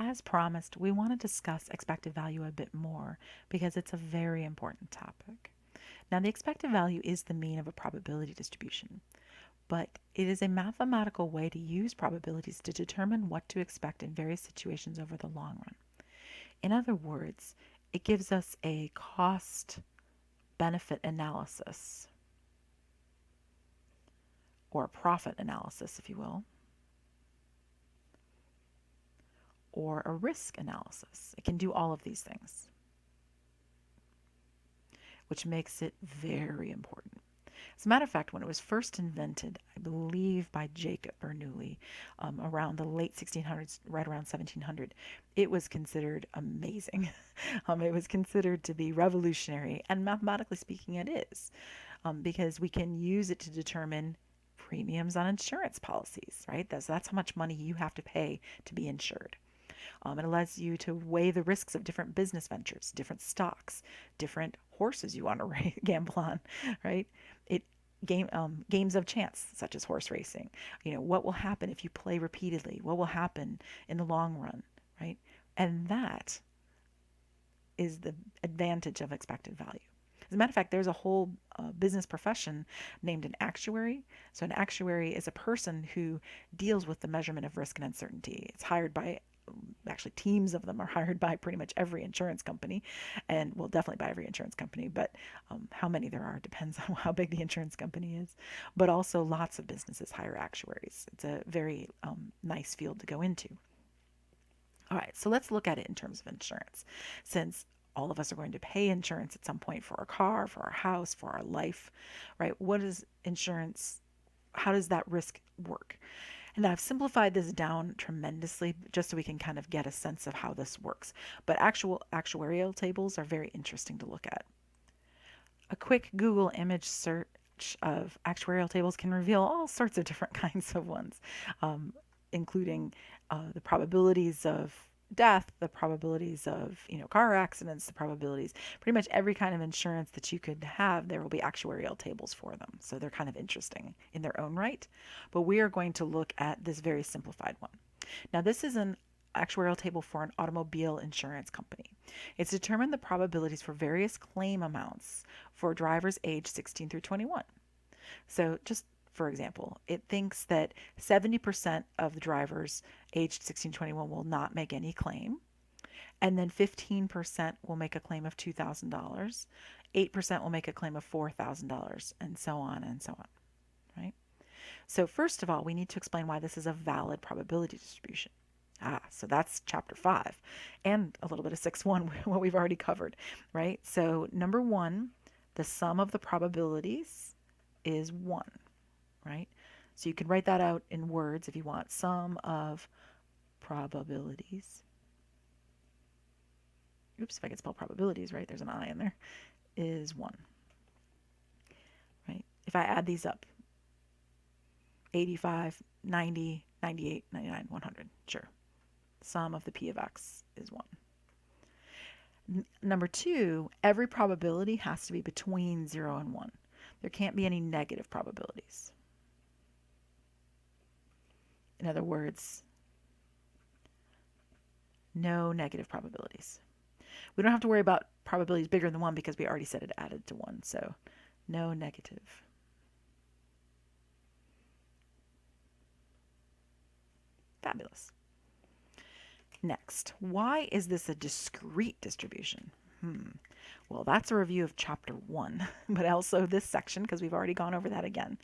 as promised, we want to discuss expected value a bit more because it's a very important topic. Now, the expected value is the mean of a probability distribution, but it is a mathematical way to use probabilities to determine what to expect in various situations over the long run. In other words, it gives us a cost benefit analysis, or a profit analysis, if you will, or a risk analysis. It can do all of these things, which makes it very important. As a matter of fact, when it was first invented, I believe by Jacob Bernoulli, around the late 1600s, right around 1700, it was considered amazing. It was considered to be revolutionary, and mathematically speaking, it is, because we can use it to determine premiums on insurance policies, right? That's how much money you have to pay to be insured. It allows you to weigh the risks of different business ventures, different stocks, different horses you want to gamble on, right? It games of chance, such as horse racing. What will happen if you play repeatedly? What will happen in the long run, right? And that is the advantage of expected value. As a matter of fact, there's a whole business profession named an actuary. So an actuary is a person who deals with the measurement of risk and uncertainty. It's hired by, actually teams of them are hired by pretty much every insurance company, and well, definitely by every insurance company, but how many there are depends on how big the insurance company is. But also lots of businesses hire actuaries. It's a very nice field to go into. All right, so let's look at it in terms of insurance. Since all of us are going to pay insurance at some point for our car, for our house, for our life, right? What is insurance? How does that risk work? And I've simplified this down tremendously just so we can kind of get a sense of how this works. But actual actuarial tables are very interesting to look at. A quick Google image search of actuarial tables can reveal all sorts of different kinds of ones, including the probabilities of death, the probabilities of car accidents, the probabilities, pretty much every kind of insurance that you could have, there will be actuarial tables for them. So they're kind of interesting in their own right. But we are going to look at this very simplified one. Now, this is an actuarial table for an automobile insurance company. It's determined the probabilities for various claim amounts for drivers aged 16 through 21. So just for example, it thinks that 70% of the drivers aged 16 to 21 will not make any claim, and then 15% will make a claim of $2,000, 8% will make a claim of $4,000, and so on and so on, right? So first of all, we need to explain why this is a valid probability distribution. So that's chapter 5 and a little bit of 6.1, what we've already covered, right? So number 1, the sum of the probabilities is 1, right? So you can write that out in words if you want. Sum of probabilities. Oops, if I could spell probabilities right, there's an I in there, is 1, right? If I add these up, 85, 90, 98, 99, 100, sure. Sum of the P of X is 1. Number 2, every probability has to be between 0 and 1. There can't be any negative probabilities. In other words, no negative probabilities. We don't have to worry about probabilities bigger than 1 because we already said it added to 1. So no negative. Fabulous. Next, why is this a discrete distribution? Well, that's a review of chapter 1, but also this section because we've already gone over that again.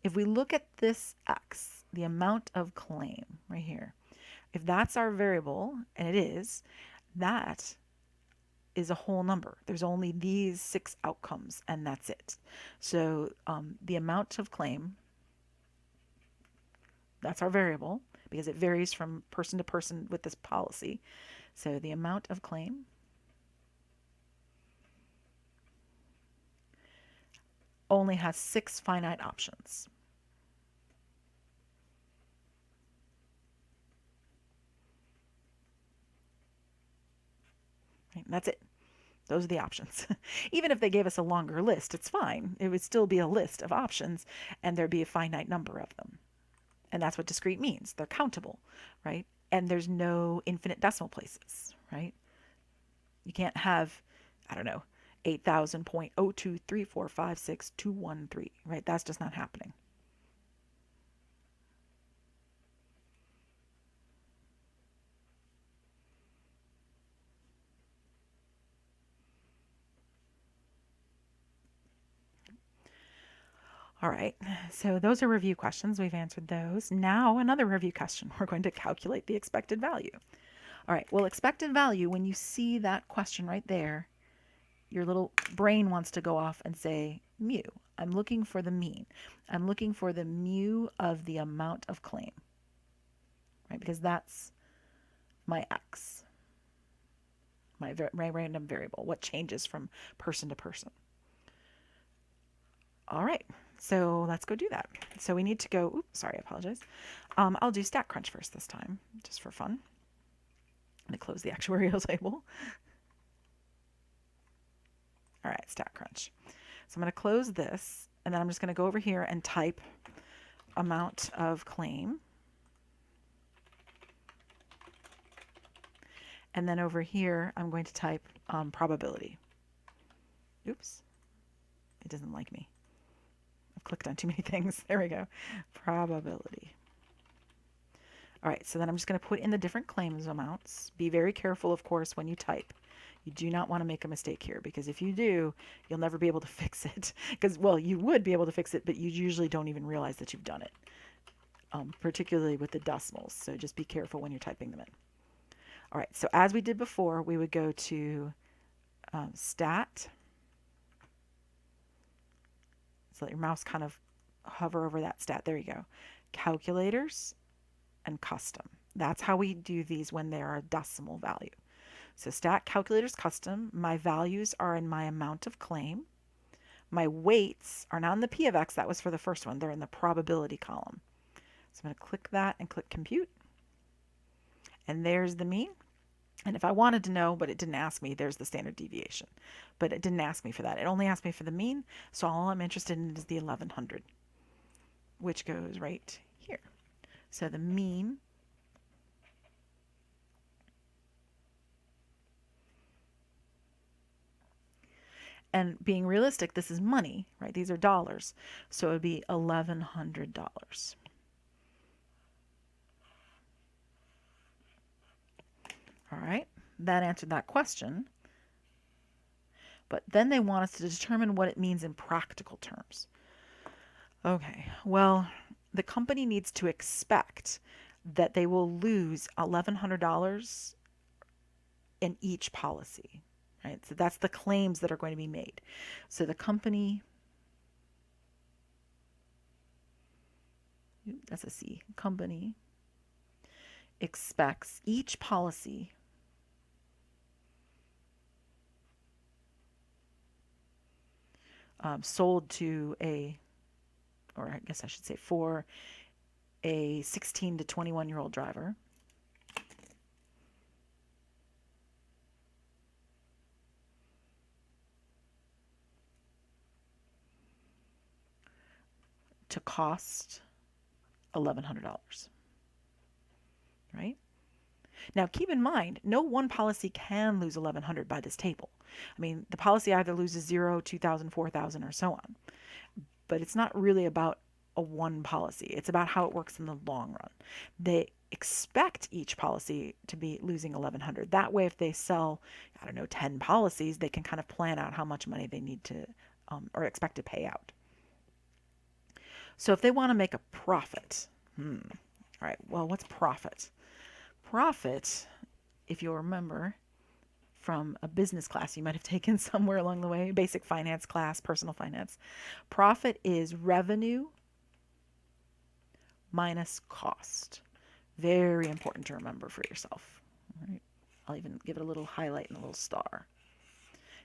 If we look at this x, the amount of claim right here, if that's our variable, and it is, that is a whole number. There's only these 6 outcomes, and that's it. So the amount of claim, that's our variable, because it varies from person to person with this policy. So the amount of claim only has 6 finite options. Right? That's it. Those are the options. Even if they gave us a longer list, it's fine. It would still be a list of options, and there'd be a finite number of them. And that's what discrete means. They're countable, right? and there's no infinite decimal places, right? You can't have, I don't know, 8,000.023456213, right? That's just not happening. All right, so those are review questions. We've answered those. Now another review question. We're going to calculate the expected value. All right, well, expected value, when you see that question right there, your little brain wants to go off and say mu. I'm looking for the mean. I'm looking for the mu of the amount of claim, right? Because that's my x, my random variable, what changes from person to person. All right, so let's go do that. So we need to go, oops, sorry, I apologize. I'll do StatCrunch first this time, just for fun. I'm going to close the actuarial table. All right, StatCrunch. So I'm going to close this, and then I'm just going to go over here and type amount of claim. And then over here, I'm going to type probability. Oops, it doesn't like me. I've clicked on too many things. There we go. Probability. All right, so then I'm just going to put in the different claims amounts. Be very careful, of course, when you type. You do not want to make a mistake here, because if you do, you'll never be able to fix it. Because, well, you would be able to fix it, but you usually don't even realize that you've done it, particularly with the decimals. So just be careful when you're typing them in. All right, so as we did before, we would go to Stat. So let your mouse kind of hover over that stat. There you go. Calculators and custom. That's how we do these when they are a decimal value. So stat, calculators, custom. My values are in my amount of claim. My weights are not in the P of X. That was for the first one. They're in the probability column. So I'm going to click that and click compute. And there's the mean. And if I wanted to know, but it didn't ask me, there's the standard deviation. But it didn't ask me for that. It only asked me for the mean. So all I'm interested in is the 1100, which goes right here. So the mean and being realistic, this is money, right? These are dollars. So it would be $1,100. All right, that answered that question. But then they want us to determine what it means in practical terms. Okay, well, the company needs to expect that they will lose $1,100 in each policy, right? So that's the claims that are going to be made. So the company, that's a C, company expects each policy sold to a, or I guess I should say for a 16 to 21-year-old driver to cost $1,100, right? Now, keep in mind, no one policy can lose 1,100 by this table. I mean, the policy either loses 0, 2,000, 4,000, or so on. But it's not really about a one policy. It's about how it works in the long run. They expect each policy to be losing 1,100. That way, if they sell, I don't know, 10 policies, they can kind of plan out how much money they need to or expect to pay out. So if they want to make a profit, all right, well, what's profit? Profit, if you'll remember from a business class you might have taken somewhere along the way, basic finance class, personal finance, profit is revenue minus cost. Very important to remember for yourself. All right. I'll even give it a little highlight and a little star.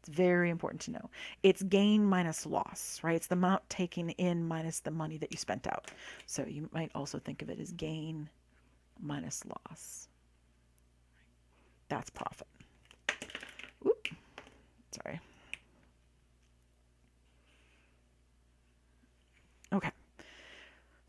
It's very important to know. It's gain minus loss, right? It's the amount taken in minus the money that you spent out. So you might also think of it as gain minus loss. That's profit. Oop, sorry. Okay.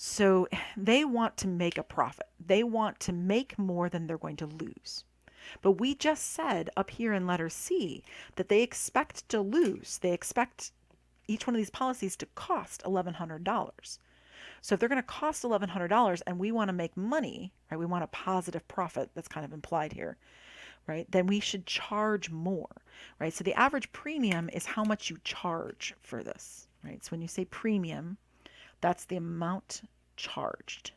So they want to make a profit. They want to make more than they're going to lose. But we just said up here in letter C that they expect to lose. They expect each one of these policies to cost $1,100. So if they're going to cost $1,100 and we want to make money, right? We want a positive profit, that's kind of implied here, right? Then we should charge more, right? So the average premium is how much you charge for this, right? So when you say premium, that's the amount charged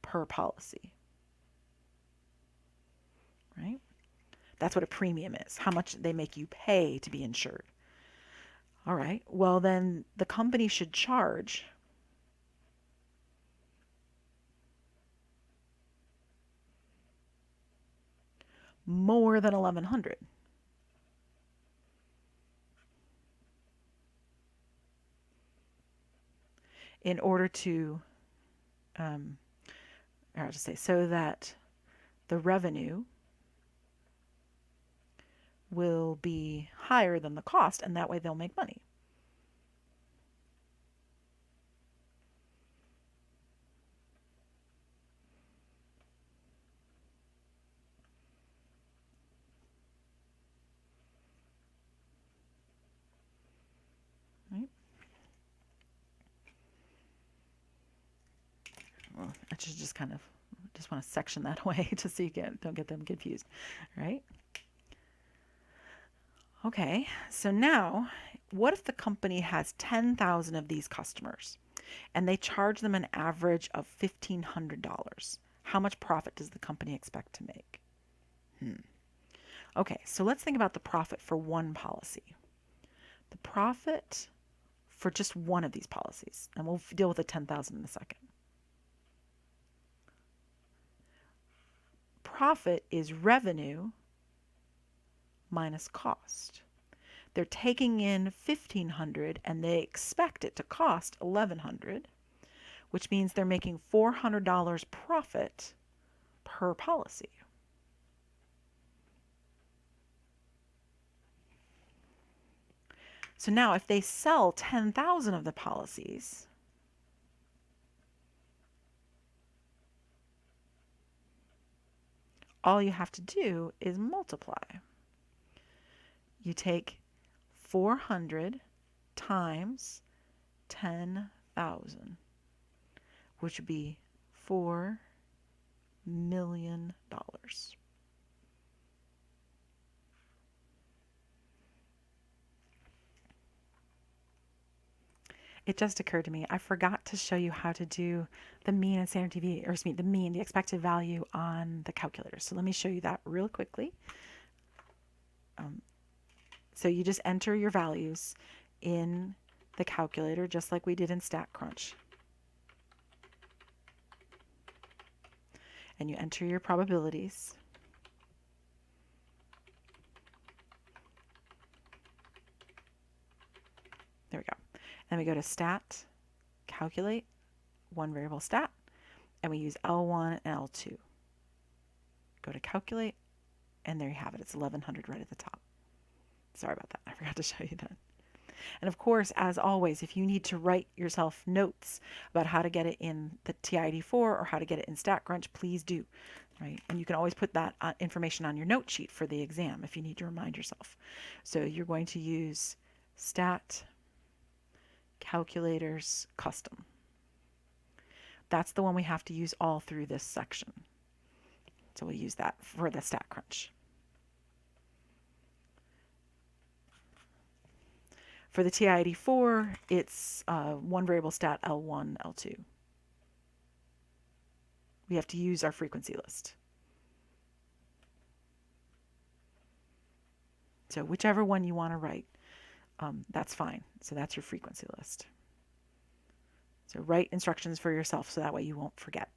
per policy, right? That's what a premium is, how much they make you pay to be insured. All right, well, then the company should charge more than 1,100. In order to, I'll just say, so that the revenue will be higher than the cost, and that way they'll make money. Right? Well, I should just kind of just want to section that away just so you don't get them confused, right? Okay, so now what if the company has 10,000 of these customers and they charge them an average of $1,500? How much profit does the company expect to make? Okay, so let's think about the profit for one policy. The profit for just one of these policies, and we'll deal with the 10,000 in a second. Profit is revenue minus cost. They're taking in $1,500 and they expect it to cost $1,100, which means they're making $400 profit per policy. So now if they sell 10,000 of the policies, all you have to do is multiply. You take 400 times 10,000, which would be $4 million. It just occurred to me, I forgot to show you how to do the mean and standard deviation, or excuse me, the mean, the expected value on the calculator. So let me show you that real quickly. So you just enter your values in the calculator, just like we did in StatCrunch. And you enter your probabilities. There we go. Then we go to Stat, Calculate, one variable Stat, and we use L1 and L2. Go to Calculate, and there you have it. It's 1,100 right at the top. Sorry about that. I forgot to show you that. And of course, as always, if you need to write yourself notes about how to get it in the TI-84 or how to get it in StatCrunch, please do. Right? And you can always put that information on your note sheet for the exam if you need to remind yourself. So you're going to use Stat Calculators Custom. That's the one we have to use all through this section. So we'll use that for the StatCrunch. For the TI-84, it's one variable stat L1, L2. We have to use our frequency list. So whichever one you want to write, that's fine. So that's your frequency list. So write instructions for yourself so that way you won't forget